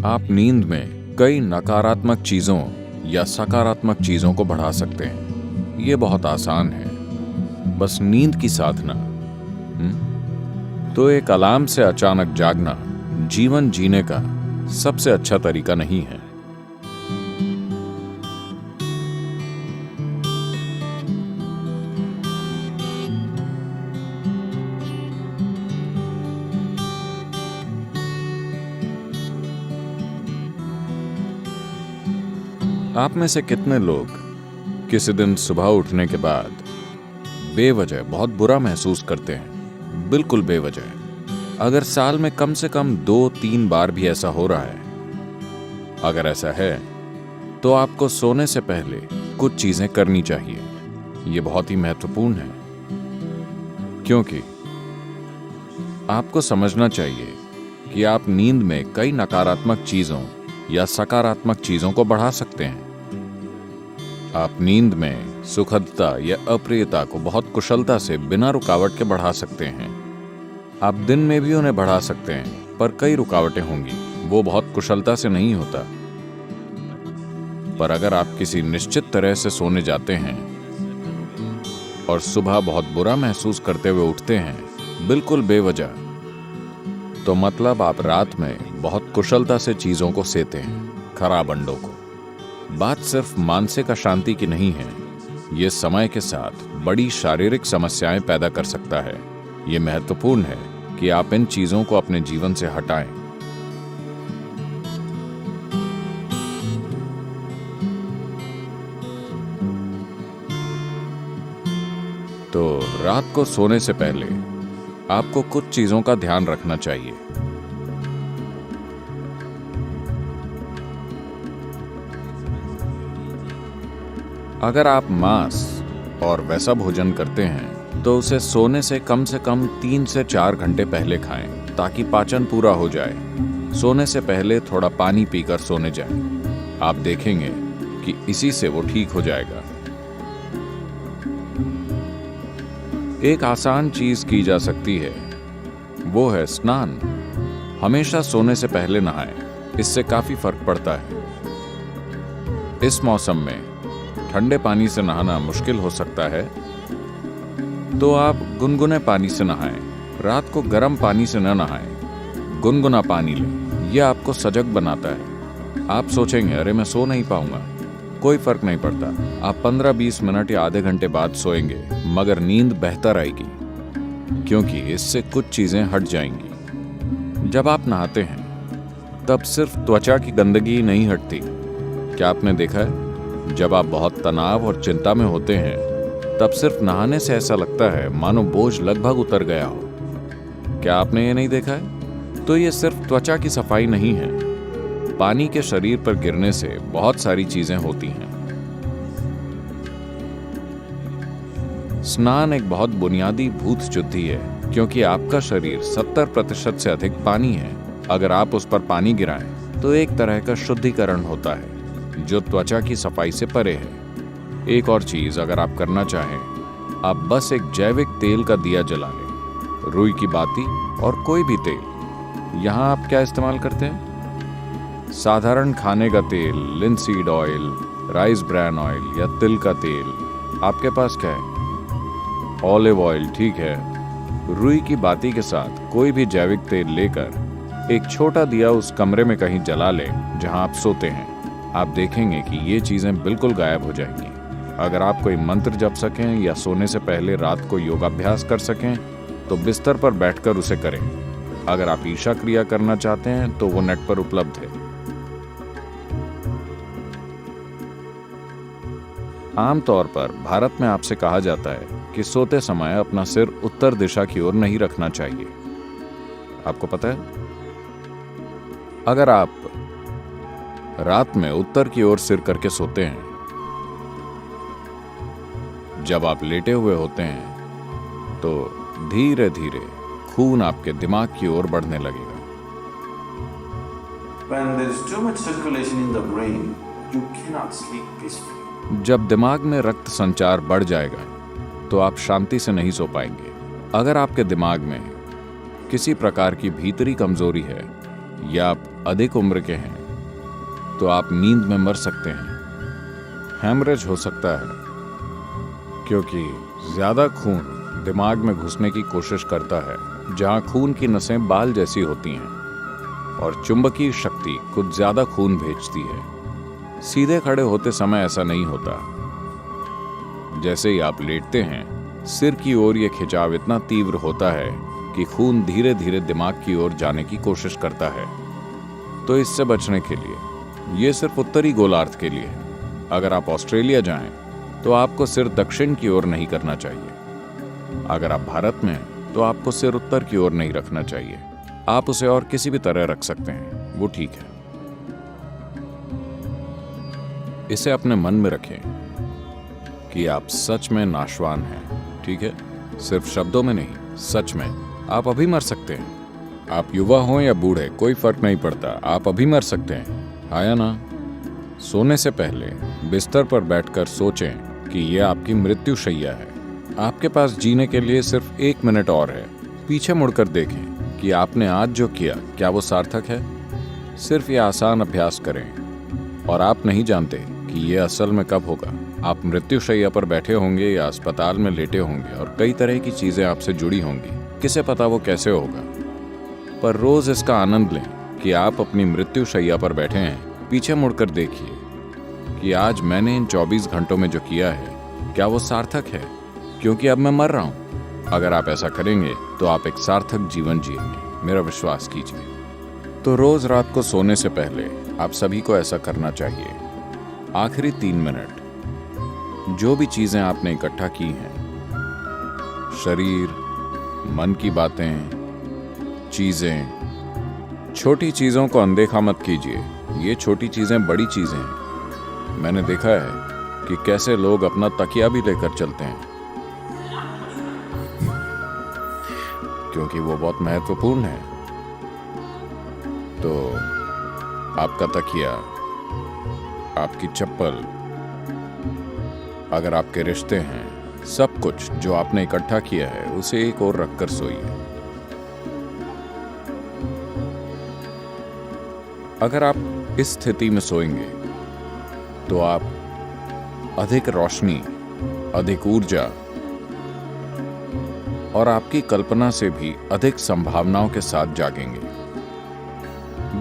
आप नींद में कई नकारात्मक चीजों या सकारात्मक चीजों को बढ़ा सकते हैं। ये बहुत आसान है, बस नींद की साधना। तो एक अलार्म से अचानक जागना जीवन जीने का सबसे अच्छा तरीका नहीं है। आप में से कितने लोग किसी दिन सुबह उठने के बाद बेवजह बहुत बुरा महसूस करते हैं? बिल्कुल बेवजह। अगर साल में कम से कम 2-3 बार भी ऐसा हो रहा है, अगर ऐसा है तो आपको सोने से पहले कुछ चीजें करनी चाहिए। ये बहुत ही महत्वपूर्ण है, क्योंकि आपको समझना चाहिए कि आप नींद में कई नकारात्मक चीजों या सकारात्मक चीजों को बढ़ा सकते हैं। आप नींद में सुखदता या अप्रियता को बहुत कुशलता से बिना रुकावट के बढ़ा सकते हैं। आप दिन में भी उन्हें बढ़ा सकते हैं, पर कई रुकावटें होंगी, वो बहुत कुशलता से नहीं होता। पर अगर आप किसी निश्चित तरह से सोने जाते हैं और सुबह बहुत बुरा महसूस करते हुए उठते हैं, बिल्कुल बेवजह, तो मतलब आप रात में बहुत कुशलता से चीजों को सेते हैं, खराब अंडों को। बात सिर्फ मानसिक अशांति की नहीं है, ये समय के साथ बड़ी शारीरिक समस्याएं पैदा कर सकता है। ये महत्वपूर्ण है कि आप इन चीजों को अपने जीवन से हटाएं। तो रात को सोने से पहले आपको कुछ चीजों का ध्यान रखना चाहिए। अगर आप मांस और वैसा भोजन करते हैं तो उसे सोने से कम 3 से 4 घंटे पहले खाएं, ताकि पाचन पूरा हो जाए। सोने से पहले थोड़ा पानी पीकर सोने जाएं। आप देखेंगे कि इसी से वो ठीक हो जाएगा। एक आसान चीज की जा सकती है, वो है स्नान। हमेशा सोने से पहले नहाएं, इससे काफी फर्क पड़ता है। इस मौसम में ठंडे पानी से नहाना मुश्किल हो सकता है, तो आप गुनगुने पानी से नहाएं। रात को गर्म पानी से न नहाएं, गुनगुना पानी लें। यह आपको सजग बनाता है। आप सोचेंगे, अरे मैं सो नहीं पाऊंगा। कोई फर्क नहीं पड़ता। आप 15-20 मिनट या आधे घंटे बाद सोएंगे, मगर नींद बेहतर आएगी, क्योंकि इससे कुछ चीजें हट जाएंगी। जब आप नहाते हैं तब सिर्फ त्वचा की गंदगी नहीं हटती। क्या आपने देखा है, जब आप बहुत तनाव और चिंता में होते हैं तब सिर्फ नहाने से ऐसा लगता है मानो बोझ लगभग उतर गया हो। क्या आपने ये नहीं देखा है? तो ये सिर्फ त्वचा की सफाई नहीं है, पानी के शरीर पर गिरने से बहुत सारी चीजें होती हैं। स्नान एक बहुत बुनियादी भूत शुद्धि है, क्योंकि आपका शरीर 70% से अधिक पानी है। अगर आप उस पर पानी गिराएं तो एक तरह का शुद्धिकरण होता है, जो त्वचा की सफाई से परे है। एक और चीज अगर आप करना चाहें, आप बस एक जैविक तेल का दिया जला लें, रुई की बाती और कोई भी तेल। यहां आप क्या इस्तेमाल करते हैं? साधारण खाने का तेल, linseed oil, rice bran oil या तिल का तेल। आपके पास क्या है? ऑलिव ऑयल, ठीक है। रुई की बाती के साथ कोई भी जैविक तेल लेकर एक छोटा दिया उस कमरे में कहीं जला लें जहां आप सोते हैं। आप देखेंगे कि ये चीजें बिल्कुल गायब हो जाएंगी। अगर आप कोई मंत्र जप सकें या सोने से पहले रात को योगाभ्यास कर सकें तो बिस्तर पर बैठकर उसे करें। अगर आप ईशा क्रिया करना चाहते हैं तो वो नेट पर उपलब्ध है। आमतौर पर भारत में आपसे कहा जाता है कि सोते समय अपना सिर उत्तर दिशा की ओर नहीं रखना चाहिए। आपको पता है, अगर आप रात में उत्तर की ओर सिर करके सोते हैं, जब आप लेटे हुए होते हैं तो धीरे धीरे खून आपके दिमाग की ओर बढ़ने लगेगा। When there is too much circulation in the brain, you cannot sleep peacefully. जब दिमाग में रक्त संचार बढ़ जाएगा तो आप शांति से नहीं सो पाएंगे। अगर आपके दिमाग में किसी प्रकार की भीतरी कमजोरी है या आप अधिक उम्र के हैं तो आप नींद में मर सकते हैं। हेमरेज हो सकता है क्योंकि ज्यादा खून दिमाग में घुसने की कोशिश करता है जहां खून की नसें बाल जैसी होती हैं और चुंबकीय शक्ति कुछ ज्यादा खून भेजती है। सीधे खड़े होते समय ऐसा नहीं होता। जैसे ही आप लेटते हैं सिर की ओर यह खिंचाव इतना तीव्र होता है कि खून धीरे धीरे दिमाग की ओर जाने की कोशिश करता है। तो इससे बचने के लिए, यह सिर्फ उत्तरी गोलार्ध के लिए है। अगर आप ऑस्ट्रेलिया जाएं तो आपको सिर दक्षिण की ओर नहीं करना चाहिए। अगर आप भारत में हैं तो आपको सिर उत्तर की ओर नहीं रखना चाहिए। आप उसे और किसी भी तरह रख सकते हैं, वो ठीक है। इसे अपने मन में रखें कि आप सच में नाशवान हैं, ठीक है? सिर्फ शब्दों में नहीं, सच में। आप अभी मर सकते हैं। आप युवा हों या बूढ़े, कोई फर्क नहीं पड़ता, आप अभी मर सकते हैं। आया ना? सोने से पहले बिस्तर पर बैठकर सोचें कि यह आपकी मृत्यु शैया है। आपके पास जीने के लिए सिर्फ 1 मिनट और है। पीछे मुड़कर देखें कि आपने आज जो किया क्या वो सार्थक है। सिर्फ ये आसान अभ्यास करें और आप नहीं जानते कि ये असल में कब होगा। आप मृत्यु शैया पर बैठे होंगे या अस्पताल में लेटे होंगे और कई तरह की चीजें आपसे जुड़ी होंगी। किसे पता वो कैसे होगा, पर रोज इसका आनंद लें कि आप अपनी मृत्यु शैया पर बैठे हैं। पीछे मुड़कर देखिए कि आज मैंने इन 24 घंटों में जो किया है क्या वो सार्थक है, क्योंकि अब मैं मर रहा हूं। अगर आप ऐसा करेंगे तो आप एक सार्थक जीवन जिएंगे, मेरा विश्वास कीजिए। तो रोज रात को सोने से पहले आप सभी को ऐसा करना चाहिए। आखिरी 3 मिनट जो भी चीजें आपने इकट्ठा की हैं, शरीर, मन की बातें, चीजें, छोटी चीजों को अनदेखा मत कीजिए। ये छोटी चीजें बड़ी चीजें हैं। मैंने देखा है कि कैसे लोग अपना तकिया भी लेकर चलते हैं क्योंकि वो बहुत महत्वपूर्ण है। तो आपका तकिया, आपकी चप्पल, अगर आपके रिश्ते हैं, सब कुछ जो आपने इकट्ठा किया है उसे एक ओर रखकर सोइए। अगर आप इस स्थिति में सोएंगे तो आप अधिक रोशनी, अधिक ऊर्जा और आपकी कल्पना से भी अधिक संभावनाओं के साथ जागेंगे।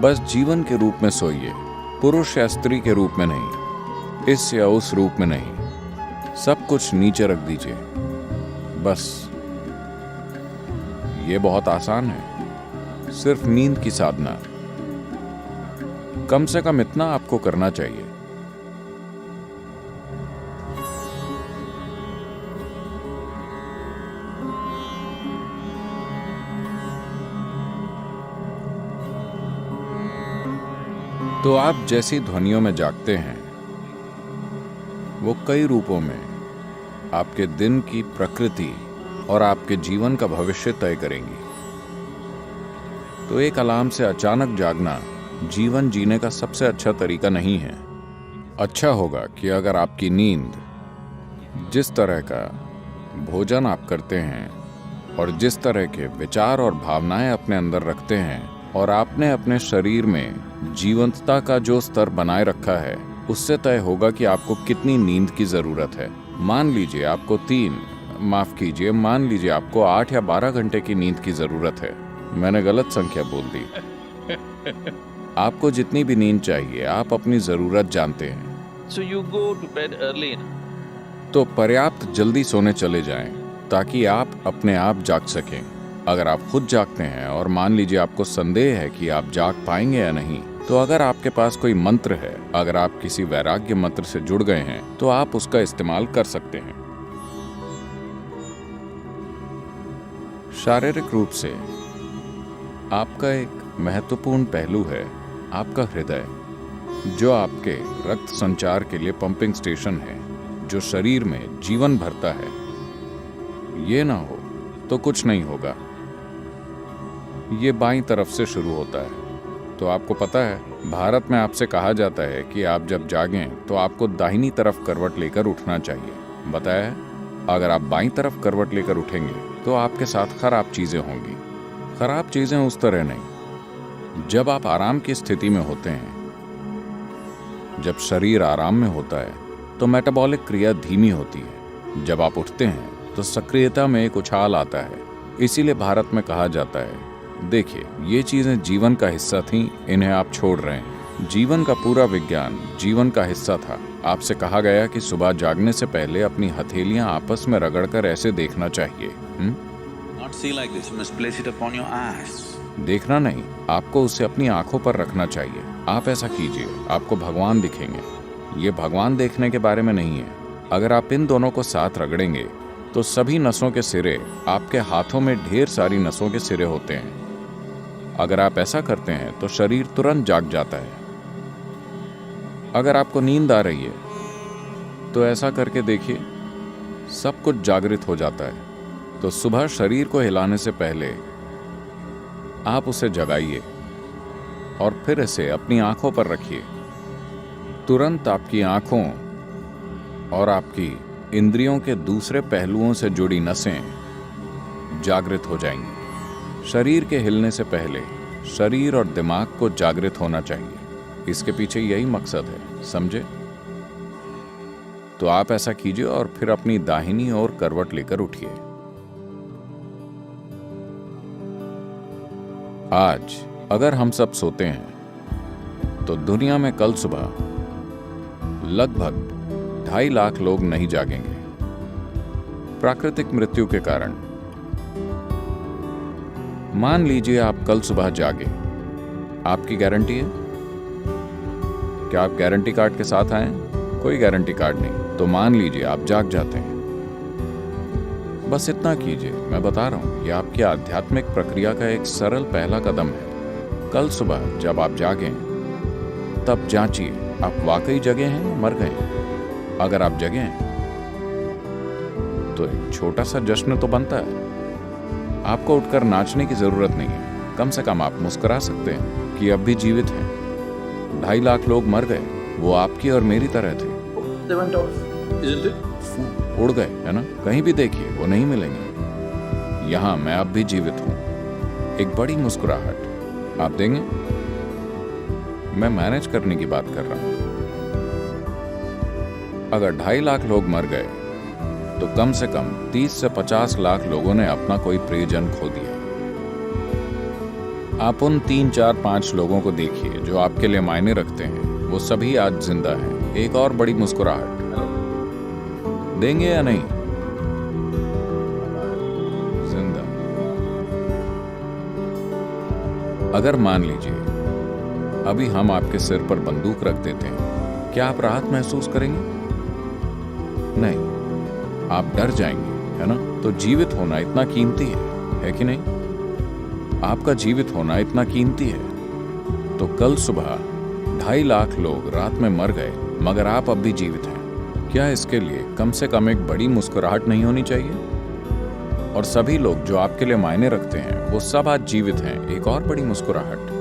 बस जीवन के रूप में सोइए, पुरुष या स्त्री के रूप में नहीं, इस या उस रूप में नहीं। सब कुछ नीचे रख दीजिए। बस ये बहुत आसान है, सिर्फ नींद की साधना। कम से कम इतना आपको करना चाहिए। तो आप जैसी ध्वनियों में जागते हैं वो कई रूपों में आपके दिन की प्रकृति और आपके जीवन का भविष्य तय करेंगी। तो एक अलार्म से अचानक जागना जीवन जीने का सबसे अच्छा तरीका नहीं है। अच्छा होगा कि अगर आपकी नींद, जिस तरह का भोजन आप करते हैं और जिस तरह के विचार और भावनाएं अपने अंदर रखते हैं और आपने अपने शरीर में जीवंतता का जो स्तर बनाए रखा है, उससे तय होगा कि आपको कितनी नींद की जरूरत है। मान लीजिए आपको 8 या 12 घंटे की नींद की जरूरत है। मैंने गलत संख्या बोल दी। आपको जितनी भी नींद चाहिए, आप अपनी जरूरत जानते हैं। So you go to bed early. तो पर्याप्त जल्दी सोने चले जाएं ताकि आप अपने आप जाग सकें। अगर आप खुद जागते हैं और मान लीजिए आपको संदेह है कि आप जाग पाएंगे या नहीं, तो अगर आपके पास कोई मंत्र है, अगर आप किसी वैराग्य मंत्र से जुड़ गए हैं, तो आप उसका इस्तेमाल कर सकते हैं। शारीरिक रूप से आपका एक महत्वपूर्ण पहलू है आपका हृदय, जो आपके रक्त संचार के लिए पंपिंग स्टेशन है, जो शरीर में जीवन भरता है। ये ना हो तो कुछ नहीं होगा। ये बाईं तरफ से शुरू होता है। तो आपको पता है, भारत में आपसे कहा जाता है कि आप जब जागें तो आपको दाहिनी तरफ करवट लेकर उठना चाहिए। बताया है, अगर आप बाईं तरफ करवट लेकर उठेंगे तो आपके साथ खराब चीजें होंगी। खराब चीजें उस तरह नहीं, जब आप आराम की स्थिति में होते हैं, जब शरीर आराम में होता है, तो मेटाबॉलिक क्रिया धीमी होती है। जब आप उठते हैं तो सक्रियता में एक उछाल आता है। इसीलिए भारत में कहा जाता है, देखिए ये चीजें जीवन का हिस्सा थीं, इन्हें आप छोड़ रहे हैं। जीवन का पूरा विज्ञान जीवन का हिस्सा था। आपसे कहा गया कि सुबह जागने से पहले अपनी हथेलियां आपस में रगड़कर ऐसे देखना चाहिए। Not see like this. You must place it upon your eyes. देखना नहीं, आपको उसे अपनी आंखों पर रखना चाहिए। आप ऐसा कीजिए, आपको भगवान दिखेंगे। ये भगवान देखने के बारे में नहीं है। अगर आप इन दोनों को साथ रगड़ेंगे तो सभी नसों के सिरे, आपके हाथों में ढेर सारी नसों के सिरे होते हैं। अगर आप ऐसा करते हैं तो शरीर तुरंत जाग जाता है। अगर आपको नींद आ रही है तो ऐसा करके देखिए, सब कुछ जागृत हो जाता है। तो सुबह शरीर को हिलाने से पहले आप उसे जगाइए और फिर इसे अपनी आंखों पर रखिए। तुरंत आपकी आंखों और आपकी इंद्रियों के दूसरे पहलुओं से जुड़ी नसें जागृत हो जाएंगी। शरीर के हिलने से पहले शरीर और दिमाग को जागृत होना चाहिए। इसके पीछे यही मकसद है, समझे? तो आप ऐसा कीजिए और फिर अपनी दाहिनी ओर करवट लेकर उठिए। आज अगर हम सब सोते हैं तो दुनिया में कल सुबह लगभग 2.5 लाख लोग नहीं जागेंगे प्राकृतिक मृत्यु के कारण। मान लीजिए आप कल सुबह जागे, आपकी गारंटी है? क्या आप गारंटी कार्ड के साथ आए? कोई गारंटी कार्ड नहीं। तो मान लीजिए आप जाग जाते हैं। बस इतना कीजिए, मैं बता रहा हूं, यह आपकी आध्यात्मिक प्रक्रिया का एक सरल पहला कदम है। कल सुबह जब आप जागें तब जांचिए, आप वाकई जगे हैं या मर गए। अगर आप जगे हैं तो एक छोटा सा जश्न तो बनता है। आपको उठकर नाचने की जरूरत नहीं है, कम से कम आप मुस्कुरा सकते हैं कि अब भी जीवित हैं। 2.5 लाख लोग मर गए, वो आपकी और मेरी तरह थे। They went off, isn't it? उड़ गए, है ना? कहीं भी देखिए वो नहीं मिलेंगे। यहां मैं अब भी जीवित हूं। एक बड़ी मुस्कुराहट आप देंगे? मैं मैनेज करने की बात कर रहा हूं। अगर 2.5 लाख लोग मर गए तो कम से कम 30 से 50 लाख लोगों ने अपना कोई प्रियजन खो दिया। आप उन 3, 4, 5 लोगों को देखिए जो आपके लिए मायने रखते हैं, वो सभी आज जिंदा हैं। एक और बड़ी मुस्कुराहट देंगे या नहीं? जिंदा। अगर मान लीजिए अभी हम आपके सिर पर बंदूक रख देते हैं, क्या आप राहत महसूस करेंगे? नहीं, आप डर जाएंगे, है ना? तो जीवित होना इतना कीमती है कि नहीं? आपका जीवित होना इतना कीमती है। तो कल सुबह 2.5 लाख लोग रात में मर गए, मगर आप अब भी जीवित हैं। क्या इसके लिए कम से कम एक बड़ी मुस्कुराहट नहीं होनी चाहिए? और सभी लोग जो आपके लिए मायने रखते हैं वो सब आज जीवित हैं। एक और बड़ी मुस्कुराहट।